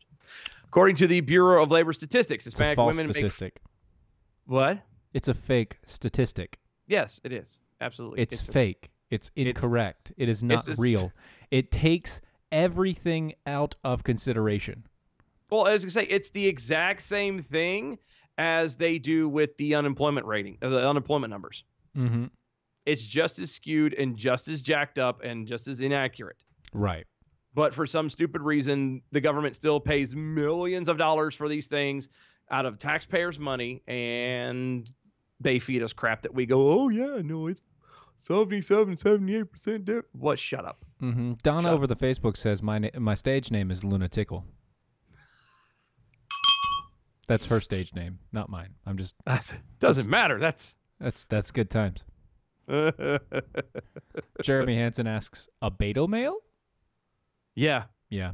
According to the Bureau of Labor Statistics, Hispanic women statistic. What? It's a fake statistic. Yes, it is. Absolutely. It's fake. It's incorrect. It is not real. It takes everything out of consideration. Well, as I say, it's the exact same thing as they do with the unemployment rating, the unemployment numbers. Mm-hmm. It's just as skewed and just as jacked up and just as inaccurate. Right. But for some stupid reason, the government still pays millions of dollars for these things out of taxpayers' money, and they feed us crap that we go, oh, yeah, no, it's 77, 78% different. What? Shut up. Mm-hmm. Donna over the Facebook says, my stage name is Luna Tickle. That's her stage name, not mine. I'm just... Doesn't matter. That's good times. Jeremy Hansen asks, a beta male? Yeah. Yeah.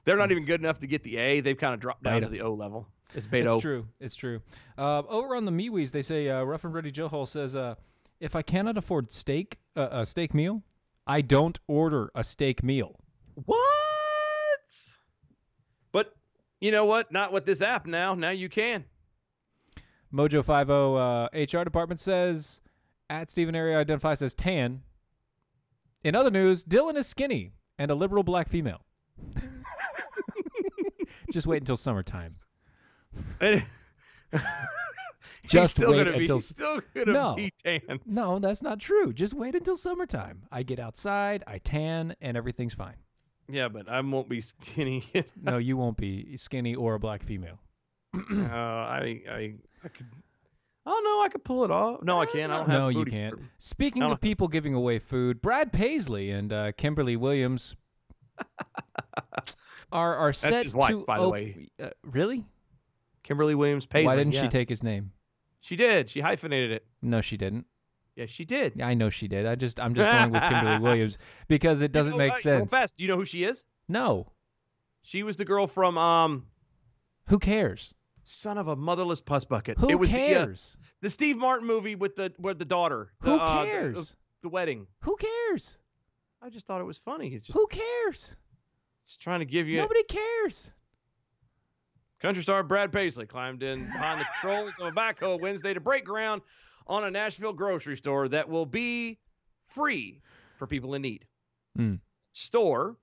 They're not even good enough to get the A. They've kind of dropped down to the O level. It's beta. It's true. It's true. Over on the MeWe's, they say, Rough and Ready Joe Hall says, if I cannot afford a steak meal, I don't order a steak meal. What? But you know what? Not with this app now. Now you can. Mojo50 HR department says, at Steven Airey identifies as tan. In other news, Dylan is skinny and a liberal black female. Just wait until summertime. Just wait until... He's still gonna be tan. No, that's not true. Just wait until summertime. I get outside, I tan, and everything's fine. Yeah, but I won't be skinny. No, you won't be skinny or a black female. I could... Oh, no, I could pull it off. No, I can't. I don't have you can't. Speaking of people giving away food, Brad Paisley and Kimberly Williams are set That's his wife, to... by the way. Really? Kimberly Williams Paisley. Why didn't she take his name? She did. She hyphenated it. No, she didn't. Yes, she did. Yeah, I know she did. I'm just going with Kimberly Williams because it doesn't make sense. Fast. Do you know who she is? No. She was the girl from Who cares? Son of a motherless puss bucket. Who it was cares? The Steve Martin movie with the daughter. Who cares? The wedding. Who cares? I just thought it was funny. It's just, who cares? Just trying to give you. Nobody cares. Country star Brad Paisley climbed in behind the controls of a backhoe Wednesday to break ground on a Nashville grocery store that will be free for people in need. Store,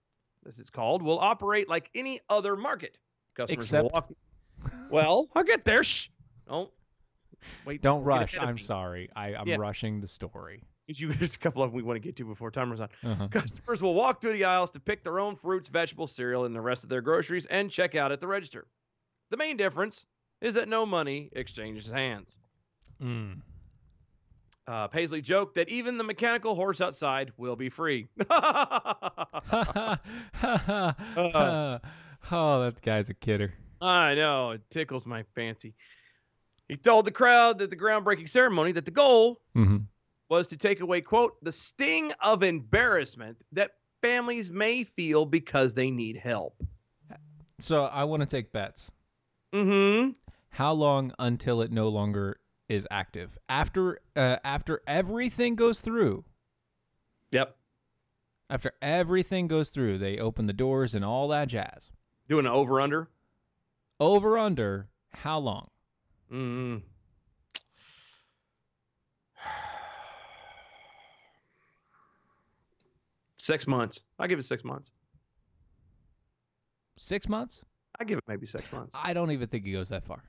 as it's called, will operate like any other market. Customers will walk. Well, I'll get there. Shh. Don't wait. Don't rush. I'm sorry. I'm rushing the story. There's a couple of them we want to get to before timer's on. Customers will walk through the aisles to pick their own fruits, vegetables, cereal, and the rest of their groceries and check out at the register. The main difference is that no money exchanges hands. Paisley joked that even the mechanical horse outside will be free. Oh, that guy's a kidder. I know. It tickles my fancy. He told the crowd at the groundbreaking ceremony that the goal was to take away, quote, the sting of embarrassment that families may feel because they need help. So I want to take bets. How long until it no longer is active? After everything goes through. Yep. After everything goes through, they open the doors and all that jazz. Doing an over-under? Over-under, how long? 6 months. I'll give it 6 months. 6 months? I give it maybe 6 months. I don't even think it goes that far.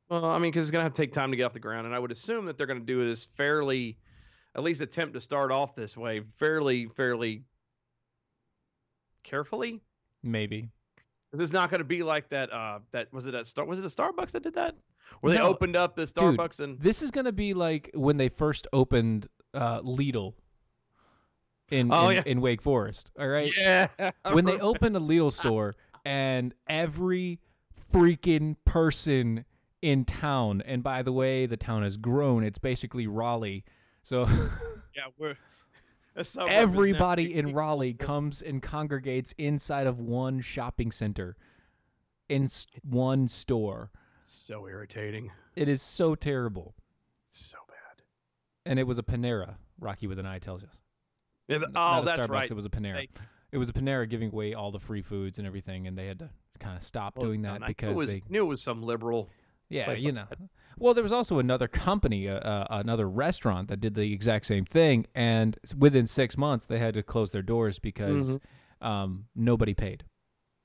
Well, I mean, because it's going to have to take time to get off the ground, and I would assume that they're going to do this fairly, at least attempt to start off this way, fairly carefully. Maybe. Because it's not going to be like that. Was it a Starbucks that did that? Where they opened up the Starbucks and this is going to be like when they first opened Lidl in Wake Forest. All right. Yeah. When they opened a Lidl store and every freaking person in town, and by the way, the town has grown. It's basically Raleigh. So yeah, A suburb is Everybody never- in Raleigh comes and congregates inside of one shopping center, in one store. So irritating. It is so terrible. So bad. And it was a Panera. Rocky with an eye tells us. Oh, Not a that's Starbucks, right. It was a Panera. They- It was a Panera giving away all the free foods and everything, and they had to kind of stop doing that because they knew it was some liberal. Yeah, place you like know. Well, there was also another company, another restaurant that did the exact same thing, and within 6 months they had to close their doors because nobody paid.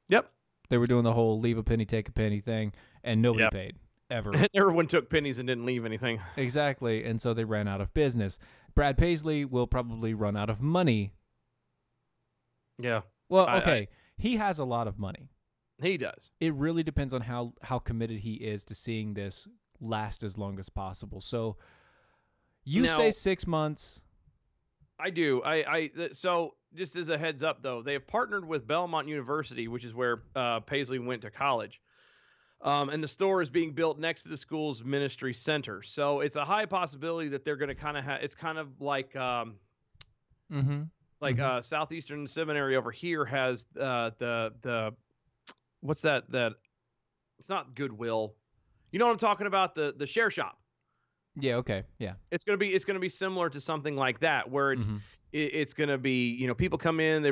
Yep. They were doing the whole leave a penny, take a penny thing, and nobody paid ever. Everyone took pennies and didn't leave anything. Exactly, and so they ran out of business. Brad Paisley will probably run out of money. Yeah. Well, okay, he has a lot of money. He does. It really depends on how committed he is to seeing this last as long as possible. So you say 6 months. I do. So just as a heads up, though, they have partnered with Belmont University, which is where Paisley went to college. And the store is being built next to the school's ministry center. So it's a high possibility that they're going to kind of have, it's kind of like, Southeastern Seminary over here has the what's that? It's not Goodwill. You know what I'm talking about? The share shop. Yeah. Okay. Yeah. It's gonna be similar to something like that, where it's gonna be, people come in, they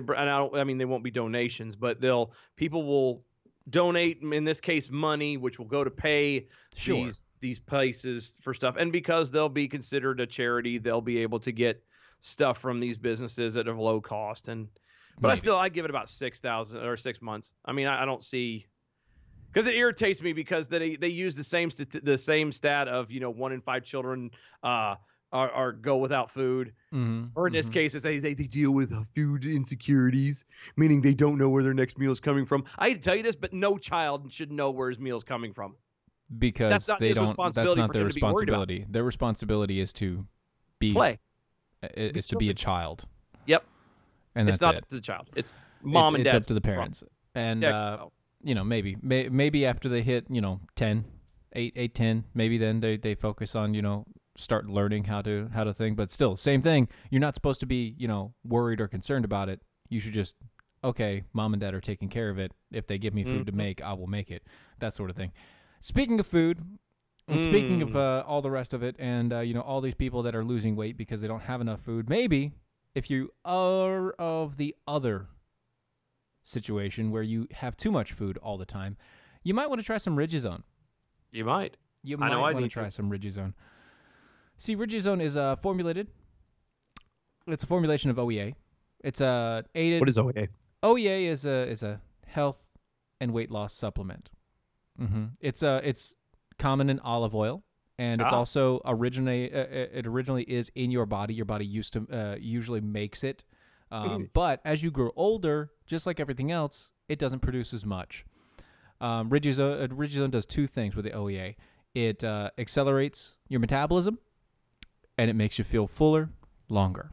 won't be donations, but people will donate, in this case money, which will go to pay these places for stuff, and because they'll be considered a charity, they'll be able to get stuff from these businesses at a low cost. But I give it about 6,000 or 6 months. I mean, I don't see, because it irritates me because they use the same stat of 1 in 5 children are go without food, or in this case, they deal with food insecurities, meaning they don't know where their next meal is coming from. I hate to tell you this, but no child should know where his meal is coming from, because that's not that's not their responsibility. Their responsibility is to play, is to be a child. Yep. And it's that's not the child. It's mom and dad. It's up to the parents. And maybe after they hit 10, 8, 10, maybe then they focus on start learning how to think. But still, same thing. You're not supposed to be worried or concerned about it. You should just, okay, mom and dad are taking care of it. If they give me food to make, I will make it. That sort of thing. Speaking of food, and speaking of all the rest of it, and all these people that are losing weight because they don't have enough food, maybe if you are of the other situation where you have too much food all the time, you might want to try some Riduzone. You might. You might want to try some Riduzone. See, Riduzone is formulated. It's a formulation of OEA. It's aided. What is OEA? OEA is a health and weight loss supplement. It's common in olive oil. And it's also originally is in your body. Your body usually makes it. But as you grow older, just like everything else, it doesn't produce as much. Riduzone does two things with the OEA. It accelerates your metabolism, and it makes you feel fuller longer.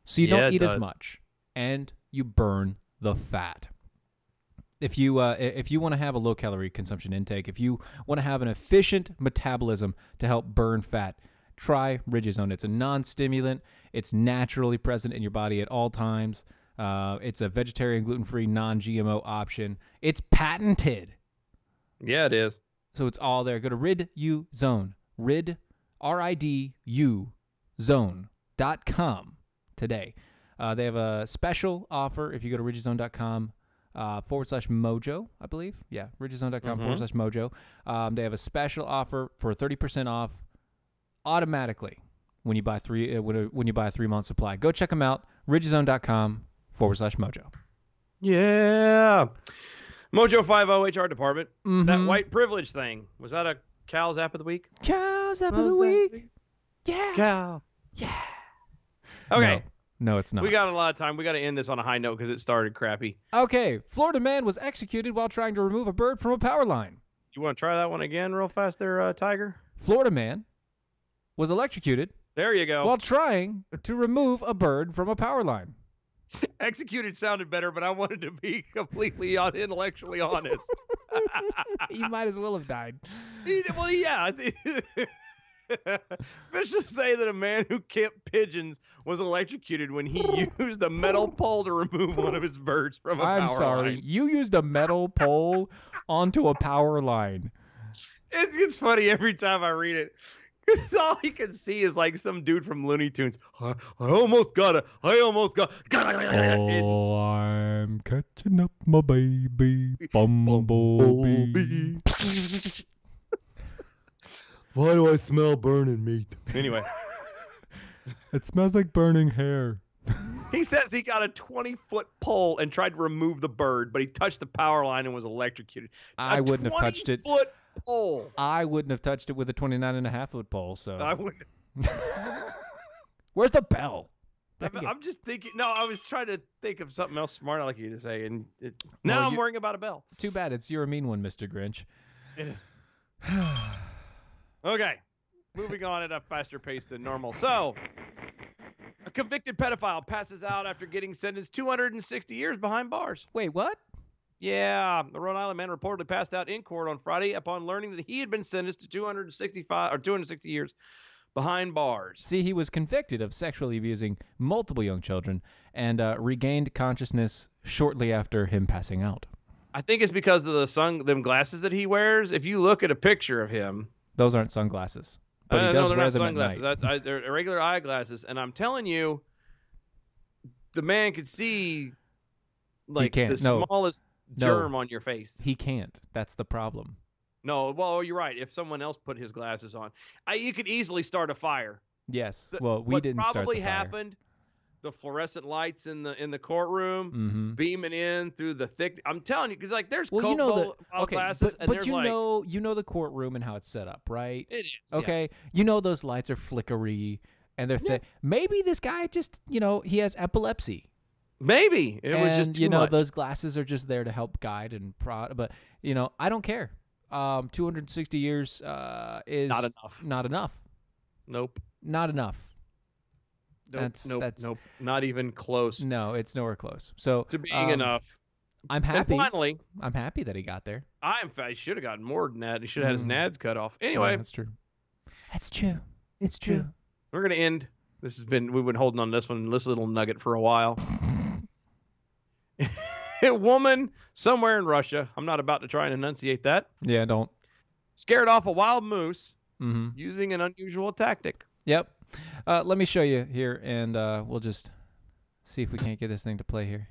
So you don't eat as much, and you burn the fat. If you want to have a low-calorie consumption intake, if you want to have an efficient metabolism to help burn fat, try Riduzone. It's a non-stimulant. It's naturally present in your body at all times. It's a vegetarian, gluten-free, non-GMO option. It's patented. Yeah, it is. So it's all there. Go to Riduzone, RIDU zone.com today. They have a special offer if you go to riduzone.com. /mojo, I believe. Yeah, riduzone.com /mojo. They have a special offer for 30% off automatically when you buy a 3-month supply. Go check them out. riduzone.com /mojo. Yeah. Mojo 50 HR department. That white privilege thing. Was that a Cal's app of the week? Cal's app of the week. Yeah. Cal. Yeah. Okay. No, it's not. We got a lot of time. We got to end this on a high note because it started crappy. Okay. Florida man was executed while trying to remove a bird from a power line. You want to try that one again real fast there, Tiger? Florida man was electrocuted. There you go. While trying to remove a bird from a power line. Executed sounded better, but I wanted to be completely intellectually honest. You might as well have died. Well, yeah. Officials say that a man who kept pigeons was electrocuted when he used a metal pole to remove one of his birds from a I'm power sorry. line. You used a metal pole onto a power line. It's funny every time I read it. Because all you can see is like some dude from Looney Tunes. I almost got it. I almost got it. Oh, I'm catching up my baby bumblebee. Why do I smell burning meat? Anyway, It smells like burning hair. he says he got a 20-foot pole and tried to remove the bird, but he touched the power line and was electrocuted. I wouldn't have touched it. 20-foot pole. I wouldn't have touched it with a 29.5-foot pole. So I wouldn't. where's the bell? I'm just thinking. No, I was trying to think of something else smart like you to say, and now I'm worrying about a bell. Too bad. You're a mean one, Mr. Grinch. Okay, moving on at a faster pace than normal. So, a convicted pedophile passes out after getting sentenced 260 years behind bars. Wait, what? Yeah, the Rhode Island man reportedly passed out in court on Friday upon learning that he had been sentenced to 260 years behind bars. See, he was convicted of sexually abusing multiple young children and regained consciousness shortly after him passing out. I think it's because of them glasses that he wears. If you look at a picture of him, Those aren't sunglasses, but he no, does they're wear not them sunglasses. at night. They're regular eyeglasses, and I'm telling you, the man could see like can't. the No. smallest No. germ on your face. He can't. That's the problem. No, well, you're right. If someone else put his glasses on, you could easily start a fire. Yes. The- Well, we what didn't start the probably fire. happened. The fluorescent lights in the courtroom Mm-hmm. beaming in through the thick. I'm telling you, because like there's Well, Coke you know bottle glasses, and but there's you like know the courtroom and how it's set up, right? it is yeah. Okay, you know those lights are flickery and they're thick. Maybe this guy just, he has epilepsy. Maybe it was just too much. those glasses are just there to help guide and prod. But I don't care. 260 years is not enough. Not enough. Nope. Not enough. Nope. Not even close No, it's nowhere close. So to being enough. I'm happy. And finally, I'm happy that he got there. I should have gotten more than that. He should have had his nads cut off. Anyway, Yeah, that's true. That's true. It's true. we're gonna end. We've been holding on to this little nugget for a while. A woman somewhere in Russia, I'm not about to try and enunciate that, Yeah, don't. scared off a wild moose Mm-hmm. using an unusual tactic. Yep. Let me show you here, and we'll just see if we can't get this thing to play here.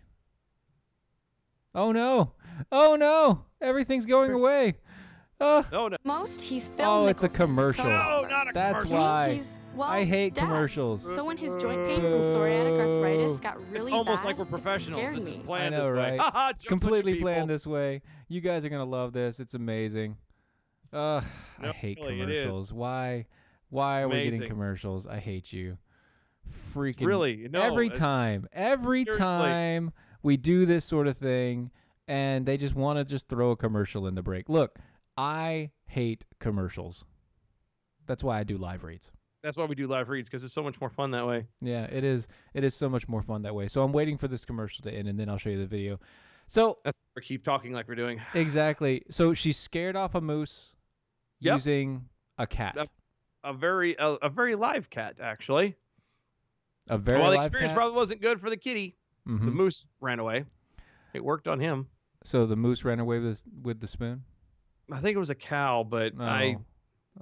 Oh, no. Oh, no. Everything's going away. Oh no. Most he's Phil Oh, it's a Mickelson. commercial. No, not a That's commercial. why. He's, well, I hate dead. commercials. So when his joint pain from psoriatic arthritis got really It's almost bad, like we're it professionals. scared This is me. planned I know, this way. right? Haha, It's jokes on you completely people. planned this way. You guys are going to love this. It's amazing. I No, hate really, it is. commercials. Why are we getting Amazing. commercials? I hate you. Freaking really no. every it's- time seriously. we do this sort of thing, and they just want to just throw a commercial in the break. Look, I hate commercials. That's why I do live reads. That's why we do live reads, because it's so much more fun that way. Yeah, it is. It is so much more fun that way. So I'm waiting for this commercial to end, and then I'll show you the video. So That's why we keep talking like we're doing. exactly. So she scared off a moose Yep. using a cat. A very live cat, actually. A very Well, the live experience cat. probably wasn't good for the kitty. Mhm. The moose ran away. It worked on him. So the moose ran away with the spoon. I think it was a cow, but No. I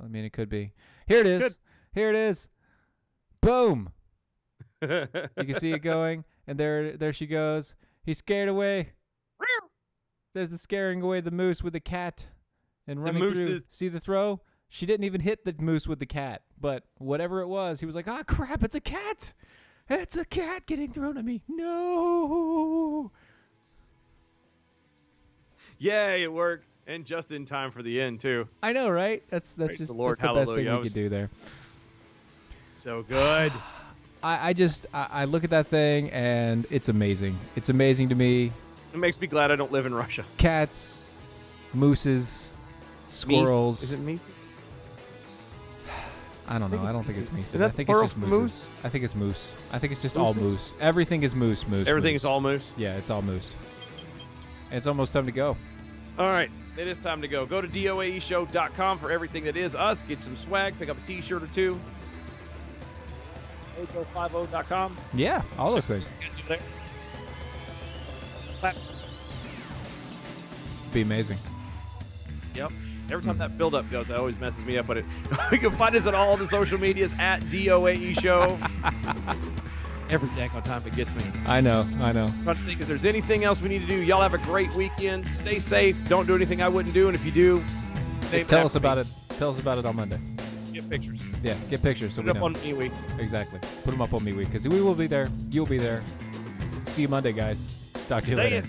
mean, it could be. Here it is. Good. Here it is. Boom. You can see it going, and there she goes. He's scared away. There's the scaring away the moose with the cat, and running moose through. is- See the throw? She didn't even hit the moose with the cat, but whatever it was, he was like, "Ah, crap! It's a cat! It's a cat getting thrown at me! No!" Yay, it worked, and just in time for the end too. I know, right? That's Praise just the Lord. that's the best thing Hallelujah. we could do there. So good. I look at that thing and it's amazing. It's amazing to me. It makes me glad I don't live in Russia. Cats, mooses, squirrels. Is it Mises? I don't know. think I it's don't think it's mooses. mooses. Is that I think plural it's just for mooses. I think it's moose. I think it's just all Mooses? moose. Everything is moose. Everything moose. is all moose. Yeah, it's all moose. And it's almost time to go. All right, it is time to go. Go to doaeshow.com for everything that is us. Get some swag. Pick up a T-shirt or two. ho50.com. Yeah, all those things. Be amazing. Yep. Every time that build-up goes, it always messes me up. But you can find us on all the social medias at DOAE Show. Every dang time it gets me. I know. I'm trying to think if there's anything else we need to do. Y'all have a great weekend. Stay safe. Don't do anything I wouldn't do. And if you do, tell us about it. Tell us about it on Monday. Get pictures. Yeah, get pictures so Put we it know. up on MeWe. Exactly. Put them up on MeWe because we will be there. You'll be there. See you Monday, guys. Talk to you later.